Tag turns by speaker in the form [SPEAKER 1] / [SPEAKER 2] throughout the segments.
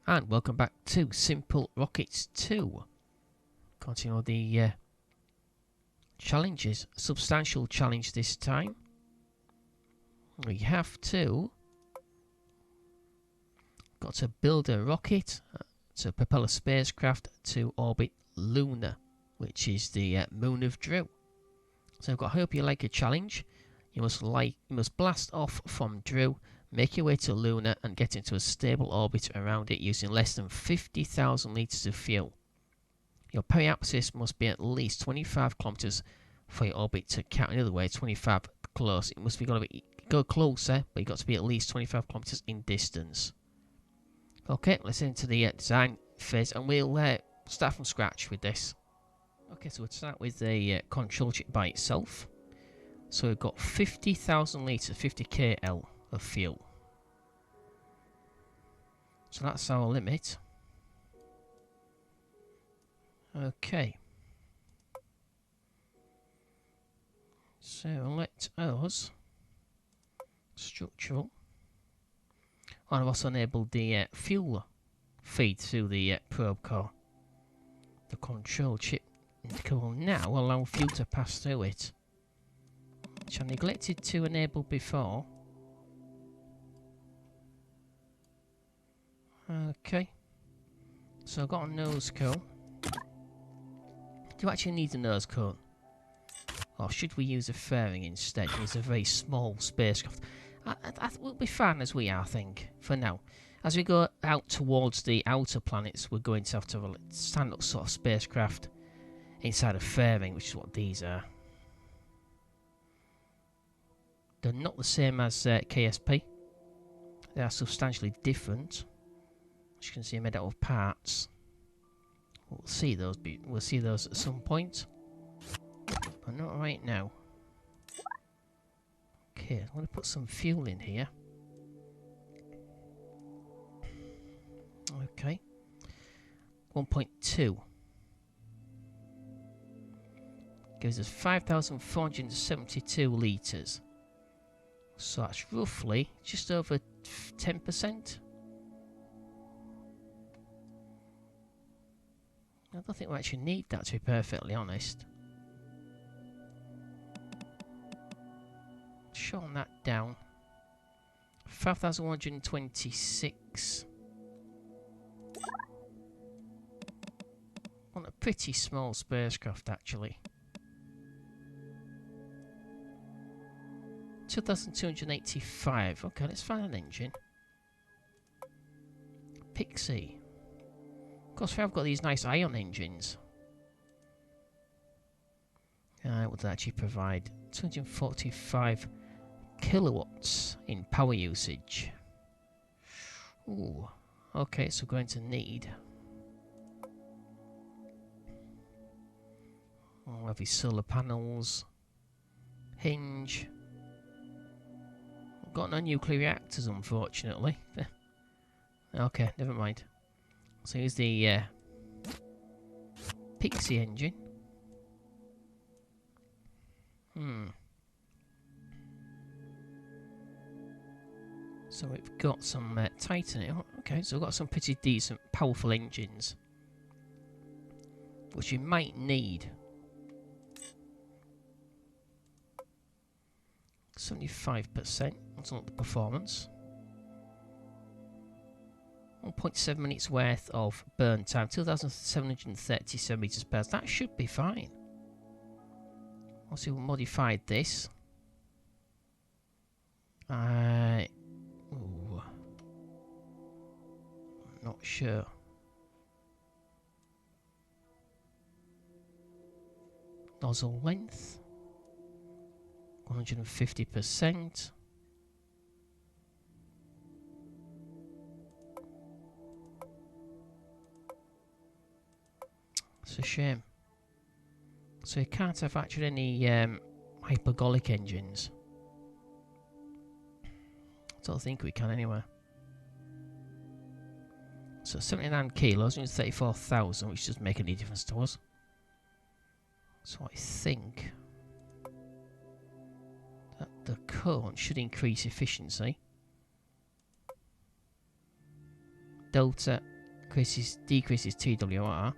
[SPEAKER 1] And welcome back to Simple Rockets 2. Continue the challenges. A substantial challenge this time. We have got to build a rocket to propel a spacecraft to orbit Luna, which is the moon of Drew. So I hope you like a challenge. You must blast off from Drew, make your way to Luna and get into a stable orbit around it using less than 50,000 litres of fuel. Your periapsis must be at least 25 kilometres for your orbit to count. In other words, 25 close. It must be go closer, but you've got to be at least 25 kilometres in distance. Okay, let's into the design phase, and we'll start from scratch with this. Okay, so we'll start with the control chip by itself. So we've got 50,000 litres, 50 kL of fuel. So that's our limit. Okay. So let us structural. And I've also enabled the fuel feed through the probe core. The control chip will now allow fuel to pass through it, which I neglected to enable before. Okay. So I've got a nose cone. Do you actually need a nose cone? Or should we use a fairing instead? It's a very small spacecraft. We'll be fine as we are, I think, for now. As we go out towards the outer planets, we're going to have to have a stand-up sort of spacecraft inside a fairing, which is what these are. They're not the same as KSP. They are substantially different. As you can see, made out of parts. We'll see those. We'll see those at some point, but not right now. Okay, I'm going to put some fuel in here. Okay, 1.2 gives us 5,472 litres. So that's roughly just over 10%. I don't think we actually need that, to be perfectly honest. Shorten that down. 5,126. On a pretty small spacecraft, actually. 2,285. Okay, let's find an engine. Pixie. Of course, we have got these nice ion engines. What does that actually provide? 245 kilowatts in power usage. Ooh, okay, so we're going to need heavy solar panels, hinge. We've got no nuclear reactors, unfortunately. Okay, never mind. So here's the Pixie engine. So we've got some titanium. Okay, so we've got some pretty decent, powerful engines, which you might need. 75%. That's not the performance. 1.7 minutes worth of burn time. 2,737 meters per hour. That should be fine. Also, we modified this. Ooh, not sure. Nozzle length 150%. It's a shame. So you can't have actually any hypergolic engines. I don't think we can anyway. So 79 kilos, 134,000, which doesn't make any difference to us. So I think that the cone should increase efficiency. Delta decreases TWR.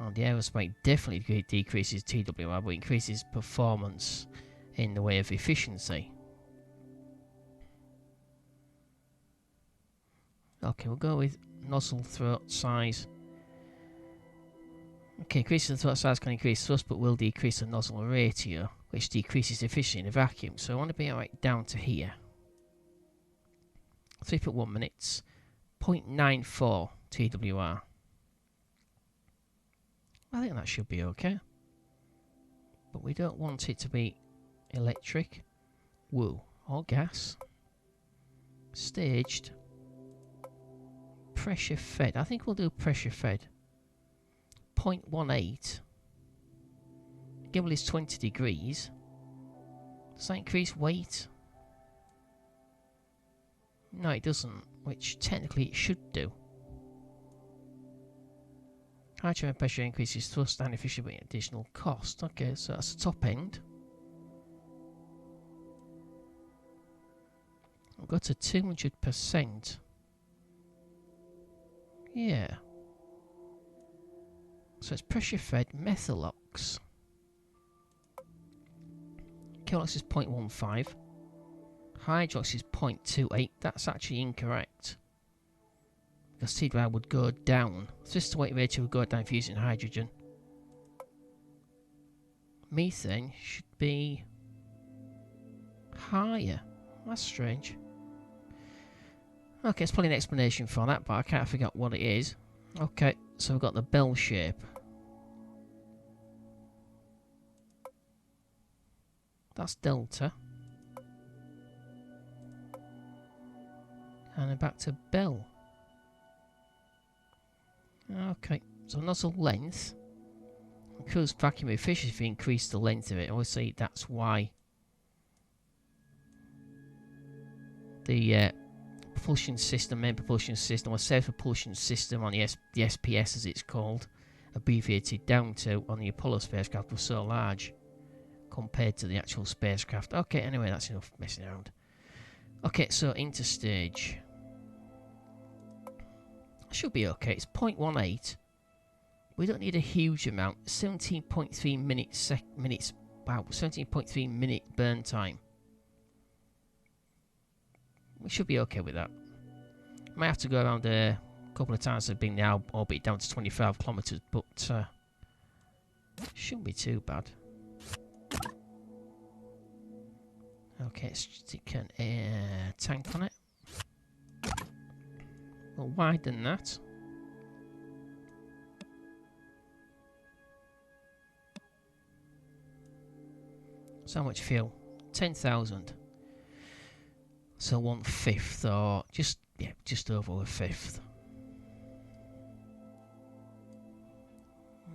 [SPEAKER 1] And the aerospace definitely decreases TWR, but increases performance in the way of efficiency. Okay, we'll go with nozzle throat size. Okay, increasing the throat size can increase thrust, but will decrease the nozzle ratio, which decreases efficiency in a vacuum. So I want to be right down to here. 3.1 minutes, 0.94 TWR. I think that should be okay. But we don't want it to be electric, wool, or gas. Staged, pressure fed. I think we'll do pressure fed. 0.18. Gimbal is 20 degrees. Does that increase weight? No, it doesn't, which technically it should do. Hydrogen pressure increases thrust and efficiency with additional cost. Okay, so that's the top end. We'll go to 200%. Yeah. So it's pressure fed Methalox. Kilox is 0.15. Hydrox is 0.28. That's actually incorrect. Because TWR would go down. Thrust to weight ratio would go down if using hydrogen. Methane should be higher. That's strange. Okay, it's probably an explanation for that, but I can't figure out what it is. Okay, so we've got the bell shape. That's delta. And then back to bell. Okay, so nozzle length. Because vacuum efficiency, if you increase the length of it, obviously that's why the propulsion system, main propulsion system, or self-propulsion system on the SPS as it's called, abbreviated down to on the Apollo spacecraft was so large compared to the actual spacecraft. Okay, anyway, that's enough messing around. Okay, so into stage. Should be okay. It's 0.18. We don't need a huge amount. 17.3 minutes. Wow, 17.3 minute burn time. We should be okay with that. Might have to go around a couple of times to bring the orbit down to 25 kilometers, but shouldn't be too bad. Okay, let's stick an air tank on it. We'll widen that. So much fuel? 10,000. So 1/5, or just over 1/5.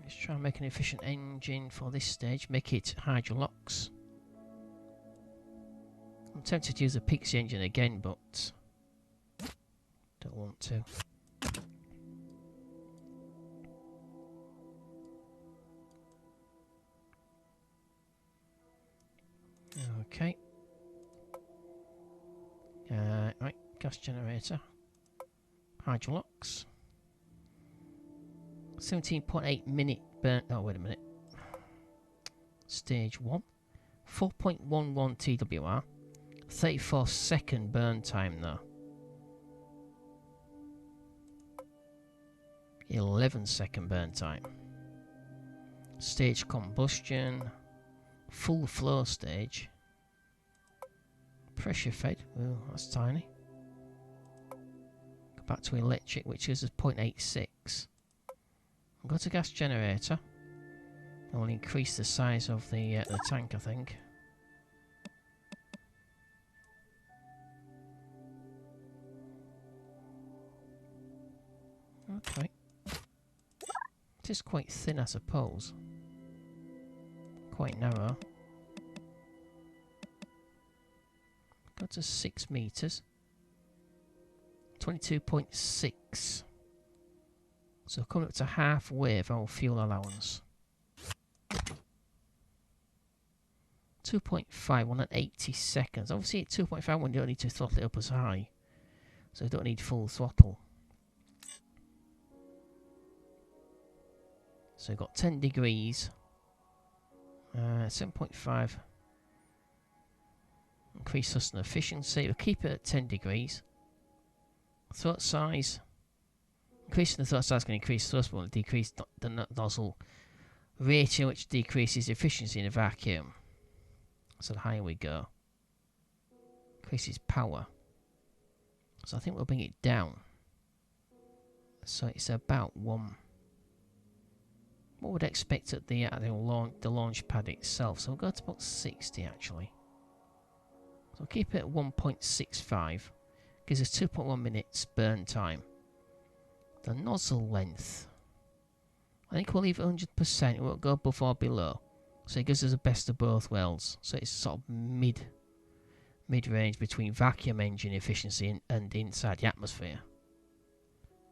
[SPEAKER 1] Let's try and make an efficient engine for this stage. Make it hydrolox. I'm tempted to use a Pixie engine again, but don't want to. Okay. Right, gas generator. Hydrolox. 17.8 minute burn. Oh, wait a minute. Stage 1. 4.11 TWR. 34-second burn time though. 11-second burn time. Stage combustion. Full flow stage. Pressure fed. Oh, that's tiny. Go back to electric, which is 0.86. I'll go to gas generator. I will increase the size of the tank, I think. Okay. It is quite thin, I suppose. Quite narrow. Go to 6 meters. 22.6. So coming up to halfway of our fuel allowance. 2.5 on at 80 seconds. Obviously at 2.5 we don't need to throttle it up as high. So we don't need full throttle. So we've got 10 degrees. 7.5. Increase thrust and efficiency. We'll keep it at 10 degrees. Thrust size. Increasing the thrust size is going to increase thrust, but will decrease the nozzle ratio, which decreases efficiency in a vacuum. So the higher we go, increases power. So I think we'll bring it down. So it's about 1. What would I expect at the launch pad itself? So we'll go to about 60 actually. So we'll keep it at 1.65. Gives us 2.1 minutes burn time. The nozzle length, I think we'll leave it 100%. It won't go above or below. So it gives us the best of both worlds. So it's sort of mid-range between vacuum engine efficiency and inside the atmosphere.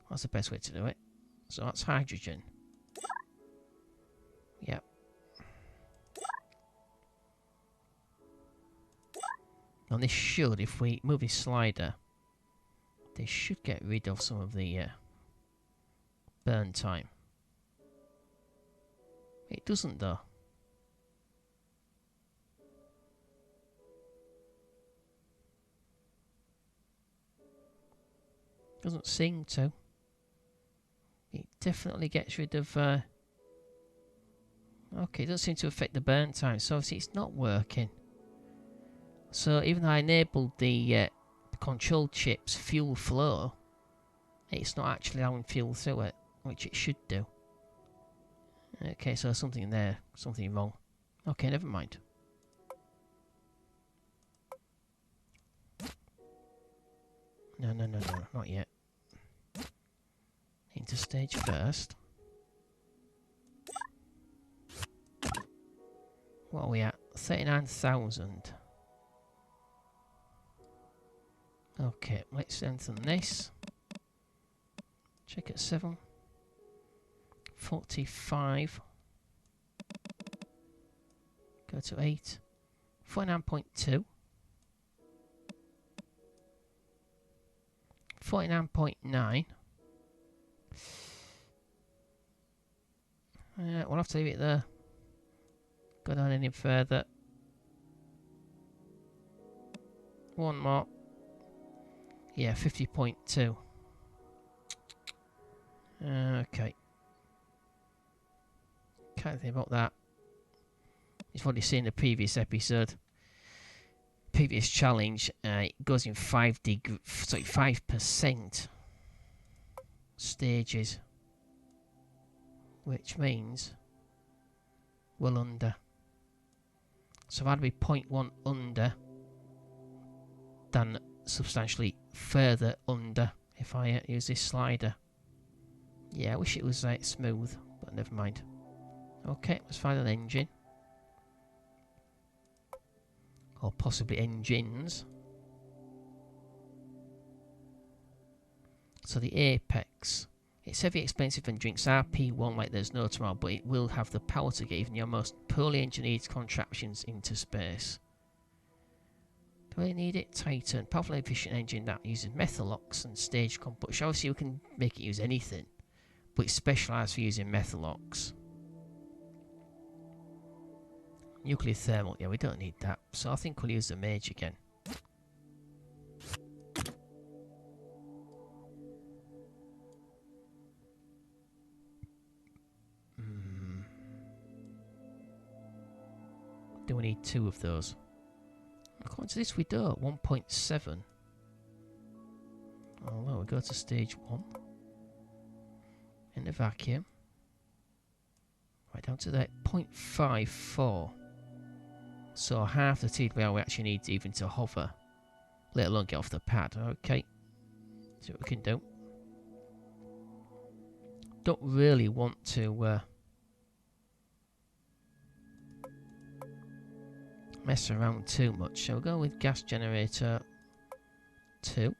[SPEAKER 1] That's the best way to do it. So that's hydrogen. Yep. And this should, if we move this slider, this should get rid of some of the burn time. It doesn't though. Doesn't seem to. It definitely gets rid of... okay, it doesn't seem to affect the burn time, so obviously it's not working. So even though I enabled the control chip's fuel flow, it's not actually allowing fuel through it, which it should do. Okay, so something there, something wrong. Okay, never mind. No, not yet. Into stage first. What are we at? 39,000. Okay, let's strengthen this. Check at 7. 45. Go to 8. 49.2. 49.9. We'll have to leave it there. Go down any further. One more. Yeah, 50.2. Okay. Can't think about that. It's what you see in the previous episode. Previous challenge. It goes in 5% stages, which means well under. So that'd be 0.1 under than substantially further under if I use this slider. Yeah, I wish it was smooth, but never mind. Okay, let's find an engine. Or possibly engines. So the Apex. It's heavy, expensive and drinks RP1 like there's no tomorrow, but it will have the power to get even your most poorly engineered contraptions into space. Do I need it? Titan. Powerful and efficient engine that uses methalox and stage combustion. Obviously you can make it use anything, but it's specialised for using methalox. Nuclear thermal, yeah, we don't need that. So I think we'll use the mage again. Do we need 2 of those? According to this, we do. 1.7. Oh, well, we go to stage 1. In the vacuum. Right down to that 0.54. So half the TWR we actually need even to hover, let alone get off the pad. Okay, see what we can do. Don't really want to mess around too much, so we'll go with gas generator 2.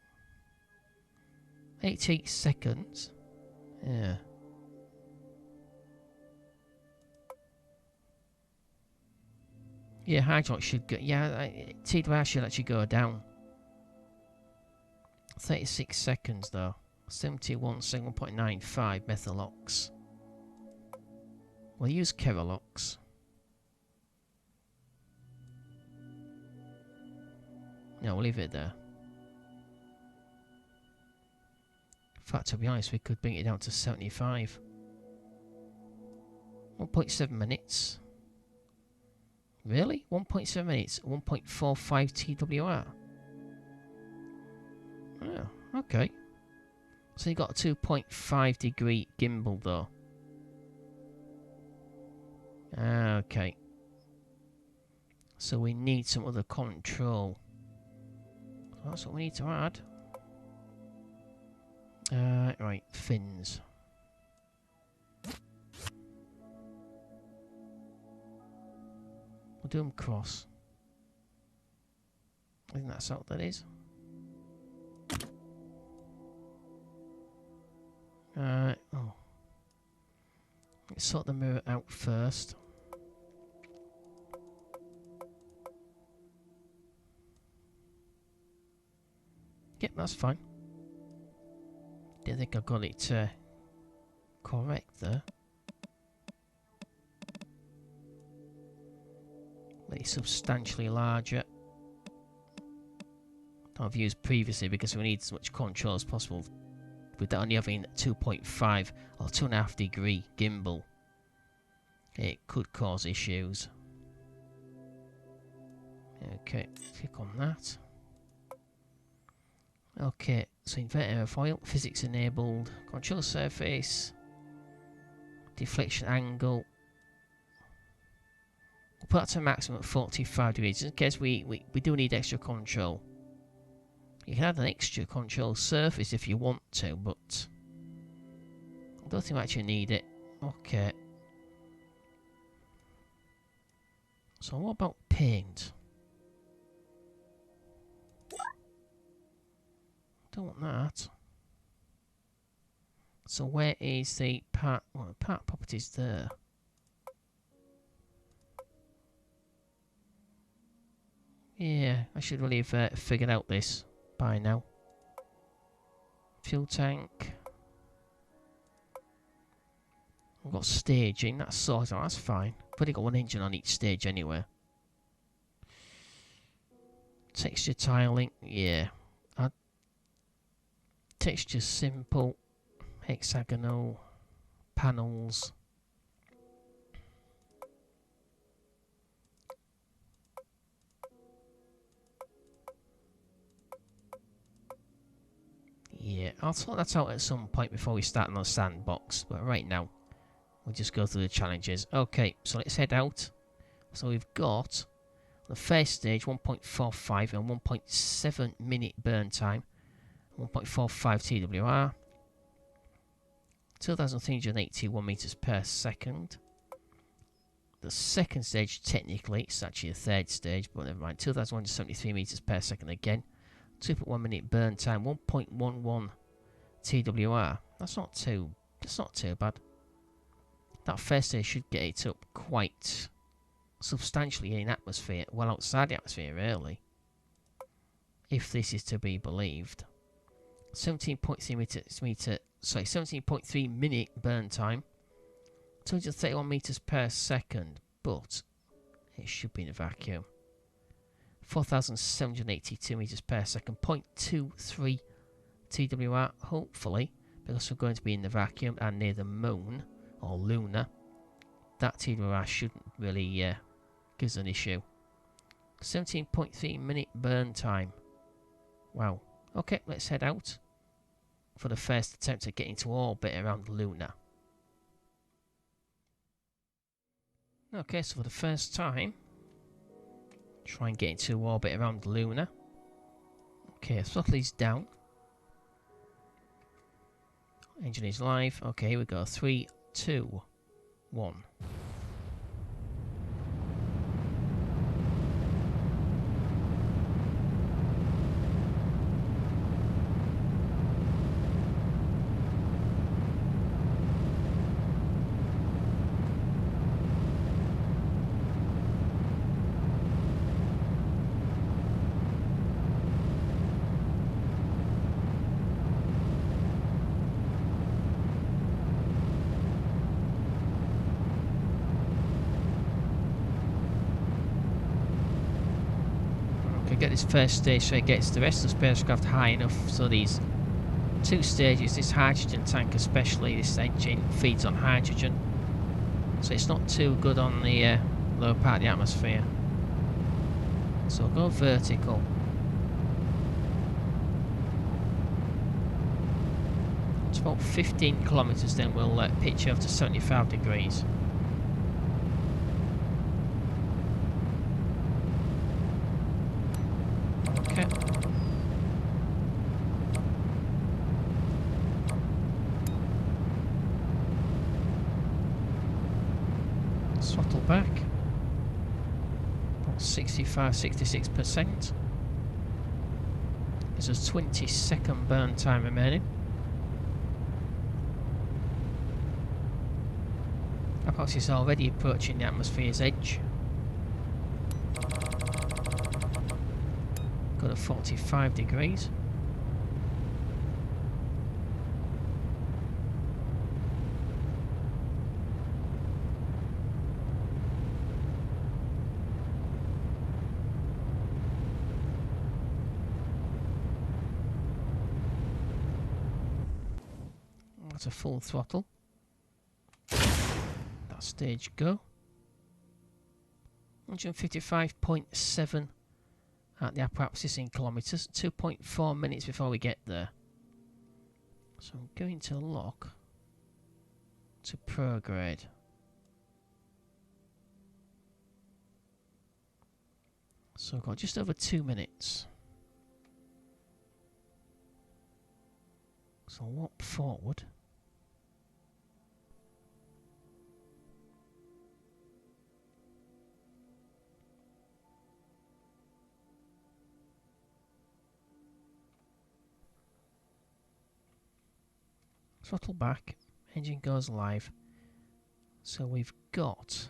[SPEAKER 1] 88 seconds. Yeah. Yeah, hydraulic should go. Yeah, TWR should actually go down. 36 seconds though. 71, 7.95 methalox. We'll use Kerolox. No, we'll leave it there. In fact, to be honest, we could bring it down to 75. 1.7 minutes. Really? 1.7 minutes? 1.45 TWR? Oh, okay. So you got a 2.5 degree gimbal though. Okay. So we need some other control. That's what we need to add. Right, fins. We'll do them cross. I think that's what that is. Oh. Let's sort the mirror out first. Yep, that's fine. Didn't think I got it correct there. But it's substantially larger than I've used previously because we need as much control as possible. With only having 2.5 or 2.5 degree gimbal, it could cause issues. Okay, click on that. Okay, so invert airfoil, physics enabled, control surface, deflection angle. We'll put that to maximum at 45 degrees in case we do need extra control. You can add an extra control surface if you want to, but I don't think we actually need it. Okay. So what about paint? Don't want that. So where is the part? Well, the part properties there. Yeah, I should really have figured out this by now. Fuel tank. We've got staging. That's sorted out. That's fine. I've already got one engine on each stage anyway. Texture tiling. Yeah. Texture simple, hexagonal, panels. Yeah, I'll sort that out at some point before we start on the sandbox, but right now we'll just go through the challenges. Okay, so let's head out. So we've got the first stage 1.45 and 1.7 minute burn time. 1.45 TWR, 2,381 meters per second. The second stage, technically, it's actually a third stage, but never mind. 2,173 meters per second again. 2.1 minute burn time, 1.11 TWR. That's not too bad. That first stage should get it up quite substantially in atmosphere, well outside the atmosphere, really, if this is to be believed. 17.3 minute burn time, 231 meters per second, but it should be in a vacuum. 4,782 meters per second, 0.23 TWR, hopefully, because we're going to be in the vacuum and near the moon, or lunar, that TWR shouldn't really give us an issue. 17.3 minute burn time. Wow. Okay, let's head out for the first attempt at getting to orbit around Luna. Okay, so for the first time, try and get into orbit around Luna. Okay, throttle is down. Engine is live. Okay, here we go. 3, 2, 1. get this first stage so it gets the rest of the spacecraft high enough so these 2 stages, this hydrogen tank especially, this engine feeds on hydrogen. So it's not too good on the lower part of the atmosphere. So we'll go vertical. It's about 15 kilometers, then we'll pitch over to 75 degrees. Okay. Throttle back. About 65-66%. There's a 20-second burn time remaining. Perhaps it's already approaching the atmosphere's edge. Got to 45 degrees. That's a full throttle. That stage go. 155.7 at the apoapsis in kilometres. 2.4 minutes before we get there. So I'm going to lock to prograde. So I've got just over 2 minutes. So warp forward. Throttle back, engine goes live. So we've got,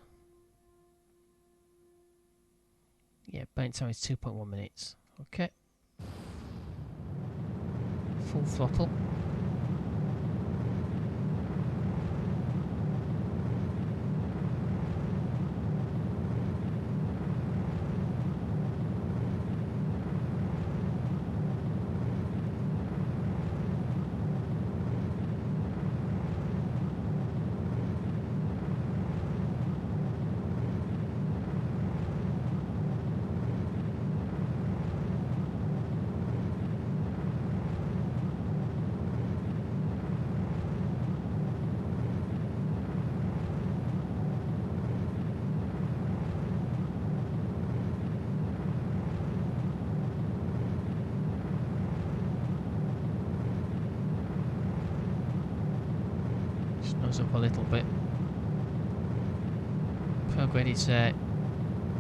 [SPEAKER 1] yeah, burn time is 2.1 minutes. Okay. Full throttle. Nose up a little bit. Prograde is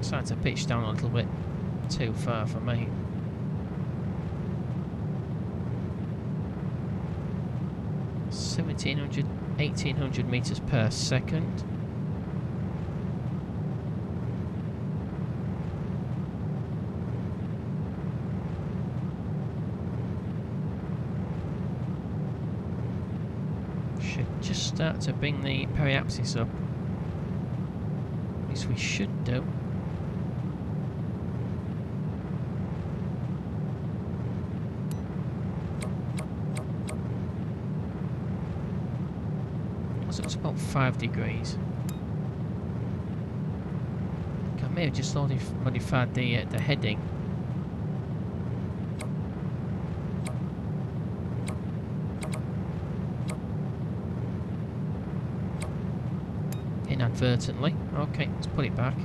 [SPEAKER 1] starting to pitch down a little bit too far for me. (1700, 1800 meters per second). Should just start to bring the periapsis up. At least we should do. So it's about 5 degrees. I may have just modified the heading. Inadvertently. Okay, let's put it back.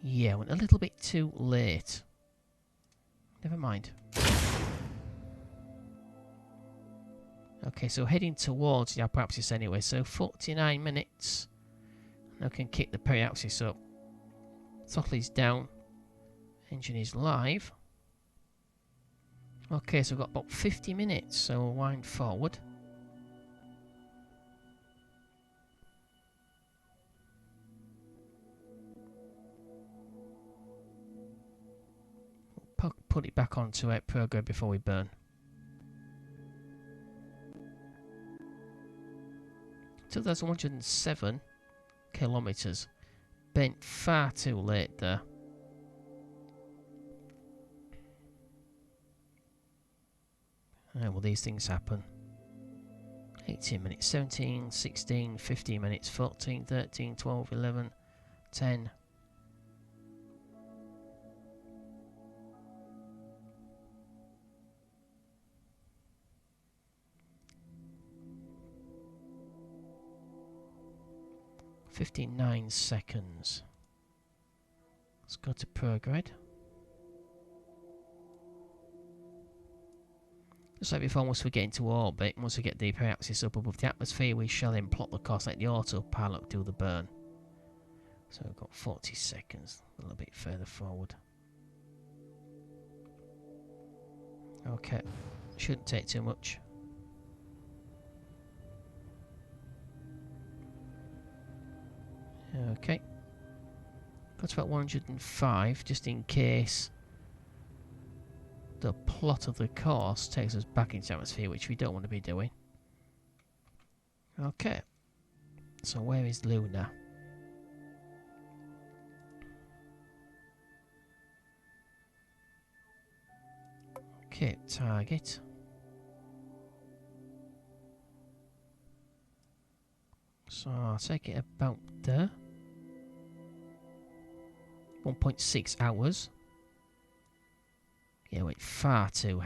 [SPEAKER 1] Yeah, went a little bit too late. Never mind. Okay, so heading towards the apoapsis anyway, so 49 minutes. Now I can kick the periapsis up. Throttle is down. Engine is live. Okay, so we've got about 50 minutes, so we'll wind forward. We'll put it back onto prograde before we burn. 2,107 kilometres. Bent far too late there. Well, these things happen. 18 minutes, 17, 16, 15 minutes, 14, 13, 12, 11, 10. $59 seconds. Let's go to prograde. Just like before, once we get into orbit, once we get the axis up above the atmosphere, we shall then plot the course, let the autopilot do the burn. So we've got 40 seconds, a little bit further forward. Okay, shouldn't take too much. Okay, got about 105, just in case the plot of the course takes us back into the atmosphere, which we don't want to be doing. Okay, so where is Luna? Okay, target. So I'll take it about there. 1.6 hours. Yeah, wait, far too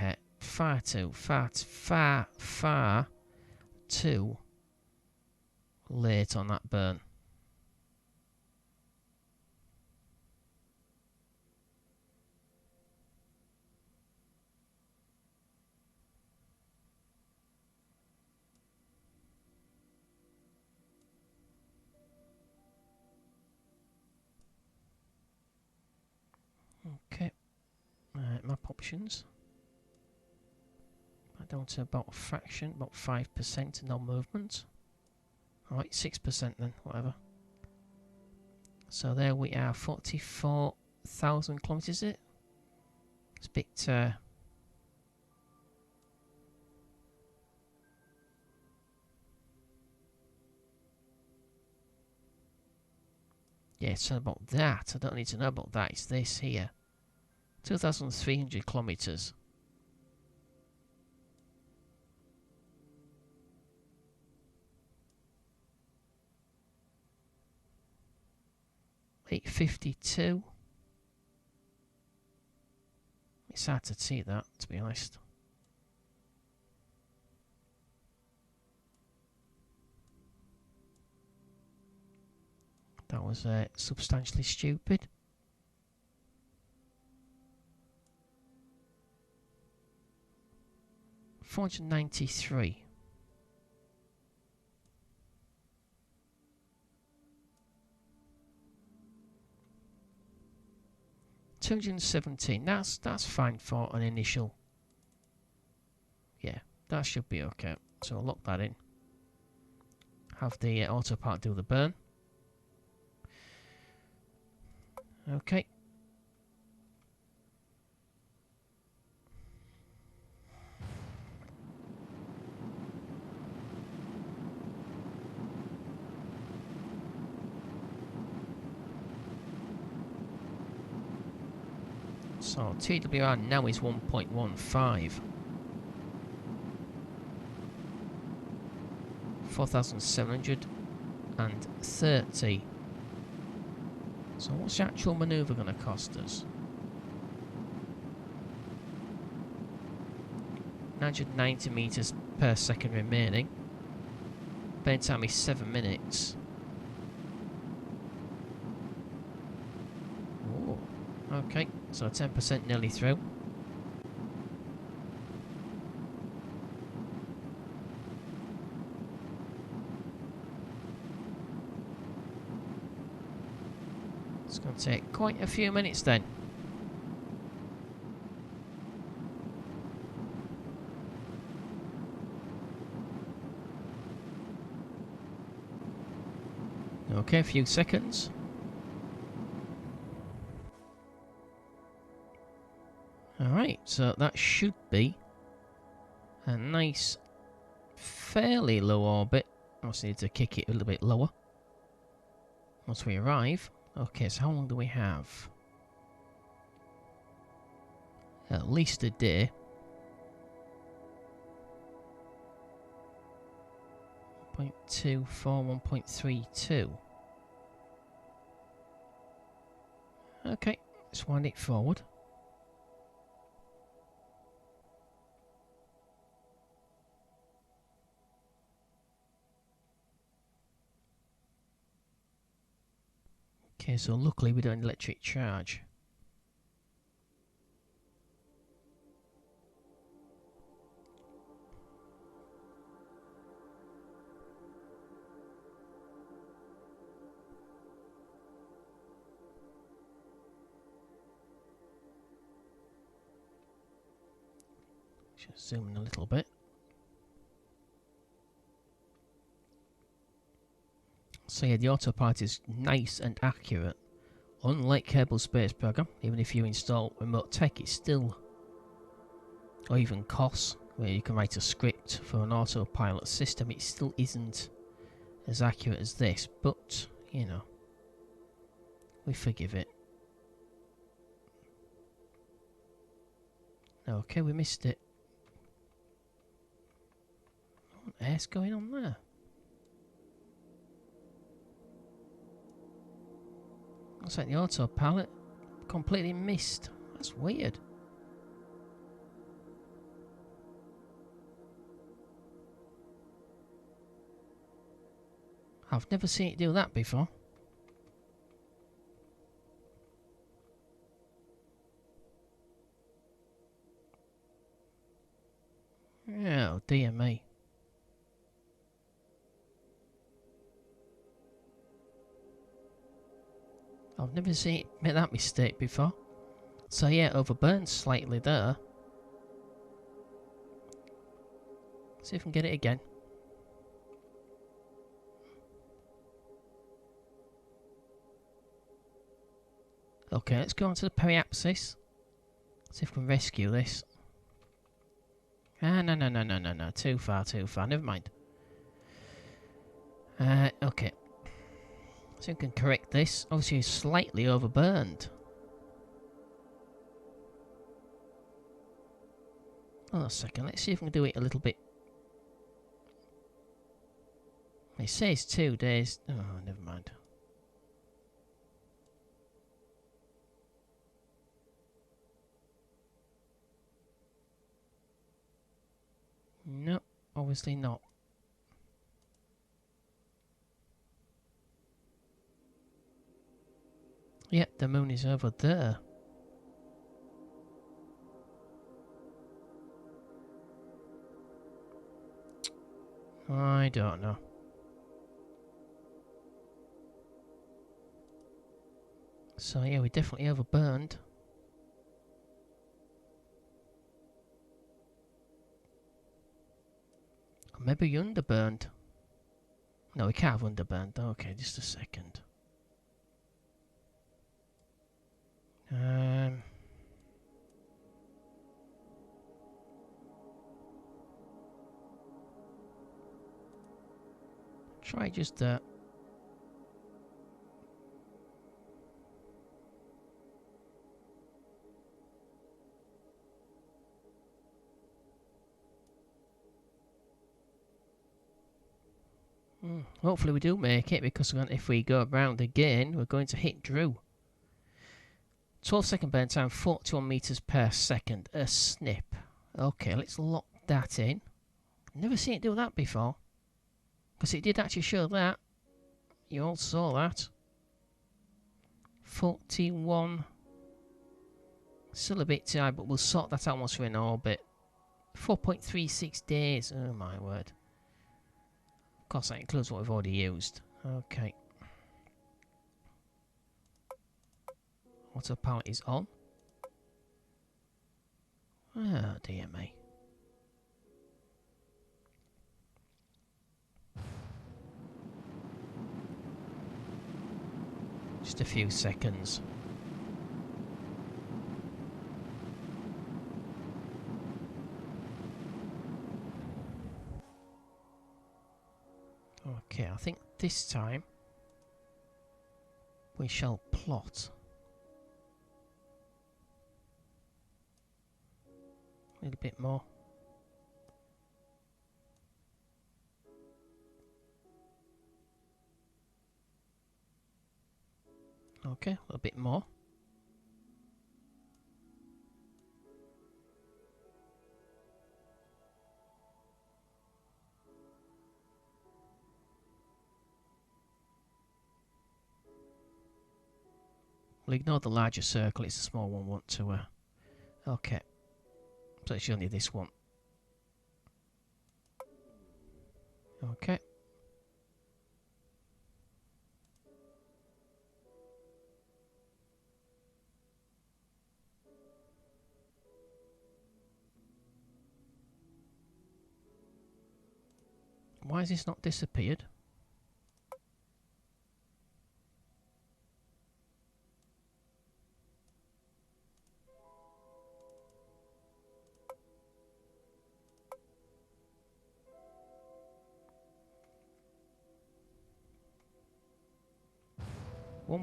[SPEAKER 1] late on that burn. Okay, map options. Down to about a fraction, about 5% non-movement. Alright, 6% then, whatever. So there we are, 44,000 kilometres, is it? It's a bit... yeah, it's about that. I don't need to know about that. It's this here. 2,300 kilometres. $852. It's hard to see that, to be honest. That was substantially stupid. $493. $217. That's fine for an initial. Yeah, that should be okay. So I'll lock that in. Have the autopilot do the burn. Okay. So TWR now is 1.15. 4,730. So what's the actual manoeuvre going to cost us? 990 meters per second remaining. Burn time is 7 minutes. Oh, okay, so 10% nearly through. It's going to take quite a few minutes then. Okay, a few seconds. Alright, so that should be a nice, fairly low orbit Also need to kick it a little bit lower once we arrive. Okay, so how long do we have? At least a day. 0.24, 1.32. Okay, let's wind it forward. Okay, so luckily we don't need electric charge. Just zoom in a little bit. So yeah, the autopilot is nice and accurate. Unlike Kerbal Space Program, even if you install remote tech, it's still, or even COS, where you can write a script for an autopilot system, it still isn't as accurate as this, but, you know, we forgive it. Okay, we missed it. What on earth's going on there? Looks like the autopilot completely missed. That's weird. I've never seen it do that before. Oh dear me. I've never seen it make that mistake before. So yeah, overburned slightly there. See if we can get it again. Okay, let's go on to the periapsis. See if we can rescue this. Ah, no. Too far. Never mind. Okay. So we can correct this. Obviously, it's slightly overburned. Hold on a second. Let's see if we can do it a little bit. It says 2 days. Oh, never mind. No, obviously not. Yep, the moon is over there. I don't know. So yeah, we definitely overburned. Or maybe we underburned. No, we can't have underburned. Okay, just a second. Try just that. Hopefully we do make it, because if we go around again, we're going to hit Jundroo. 12-second burn time, 41 meters per second. A snip. Okay, let's lock that in. Never seen it do that before. Because it did actually show that. You all saw that. 41. Still a bit too high, but we'll sort that out once we're in orbit. 4.36 days. Oh my word. Of course, that includes what we've already used. Okay. Autopilot is on. Oh dear me. Just a few seconds. Okay, I think this time we shall plot a little bit more. Okay, a little bit more. We'll ignore the larger circle, it's a small one we want to... okay, so it's only this one. Okay. Why has this not disappeared?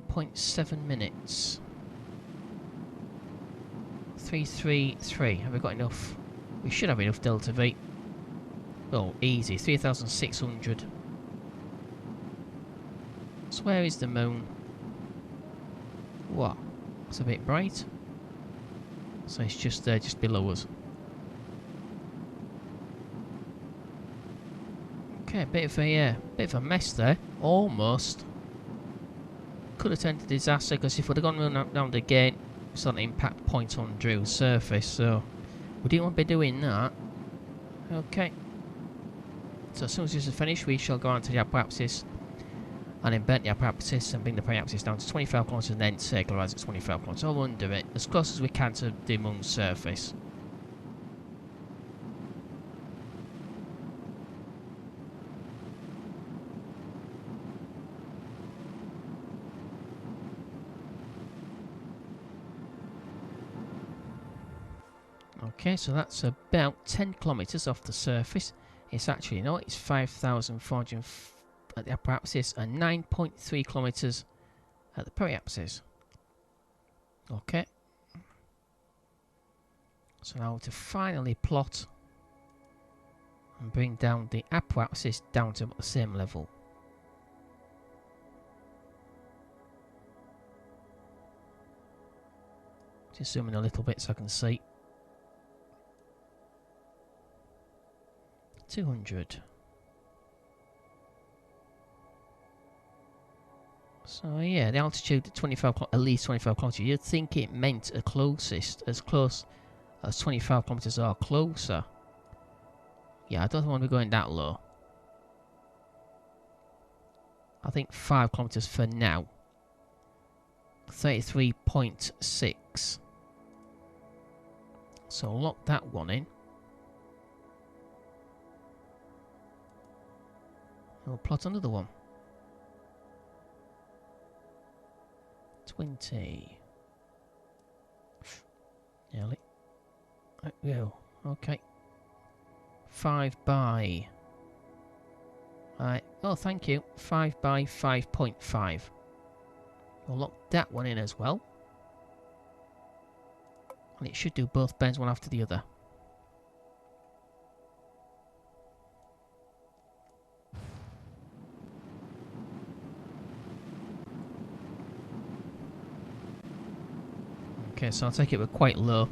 [SPEAKER 1] .7 minutes. 333. Have we got enough? We should have enough delta V. Oh, easy. 3,600. So where is the moon? What? It's a bit bright. So it's just there, just below us. Okay, bit of a mess there. Almost. Could have turned to disaster, because if we'd have gone round again, it's on an impact point on Jundroo's surface, so we didn't want to be doing that. Okay. So as soon as this is finished, we shall go on to the apoapsis and invert the apoapsis and bring the periapsis down to 25 kilometers and then circularize at 25 kilometers all under it, as close as we can to the moon's surface. Okay, so that's about 10 kilometers off the surface. It's actually, no, it's 5,400 at the apoapsis and 9.3 kilometers at the periapsis. Okay. So now to finally plot and bring down the apoapsis down to the same level. Just zoom in a little bit so I can see. 200. So yeah, the altitude at 25, at least 25 kilometers. You'd think it meant at closest, as close as 25 kilometers or closer. Yeah, I don't want to be going that low. I think 5 kilometers for now. 33.6. So lock that one in. We'll plot another one. 20. Nearly. There we go. Okay. 5 by... Alright. Oh, thank you. 5 by 5.5. We'll lock that one in as well. And it should do both bends one after the other. Okay, so I'll take it we're quite low.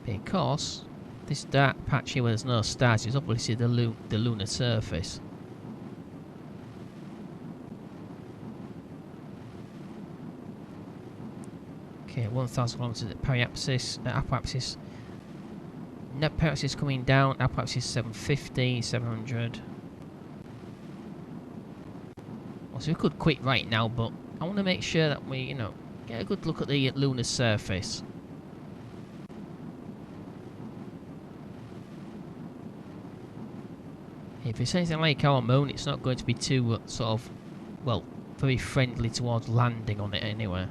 [SPEAKER 1] Because this dark patch here where there's no stars is obviously the lunar surface. Okay, 1,000 kilometers at periapsis, apoapsis. Net periapsis coming down, apoapsis 750, 700. Well, so we could quit right now, but I want to make sure that we, you know, get a good look at the lunar surface. If it's anything like our moon, it's not going to be too sort of, well, very friendly towards landing on it anyway.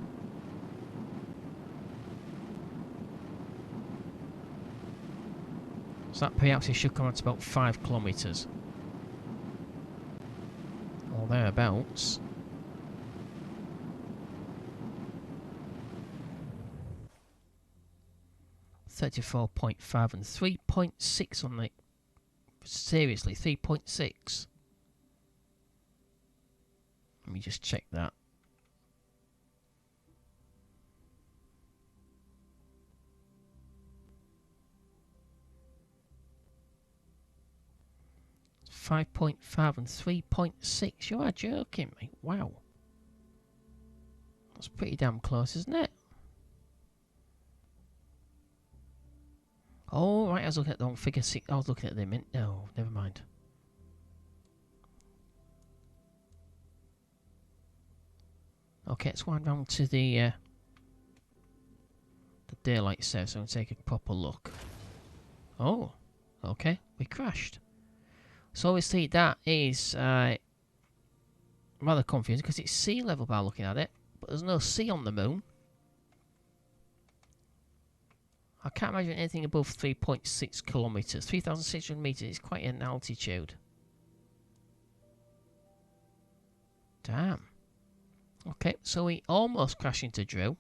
[SPEAKER 1] So that periapsis should come out to about 5 kilometers. thereabouts. $34.5 and 3.6 on the... Seriously, 3.6? Let me just check that. $5.5 and 3.6. You are joking me. Wow. That's pretty damn close, isn't it? Oh, right, I was looking at the wrong figure. I was looking at the mint. No, never mind. Okay, let's wind round to the daylight set so I can take a proper look. Oh, okay, we crashed. So obviously that is rather confusing because it's sea level by looking at it, but there's no sea on the moon. I can't imagine anything above 3.6 kilometres. 3,600 metres is quite an altitude. Damn. Okay, so we almost crashed into Jundroo.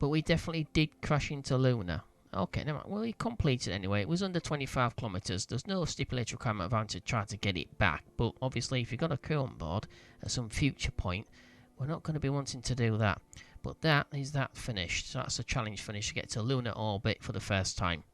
[SPEAKER 1] But we definitely did crash into Luna. Okay, never mind. Well, we completed anyway. It was under 25 kilometres. There's no stipulated requirement of having to try to get it back. But obviously, if you've got a crew on board at some future point, we're not going to be wanting to do that. But that is that finished. So that's a challenge finish to get to lunar orbit for the first time.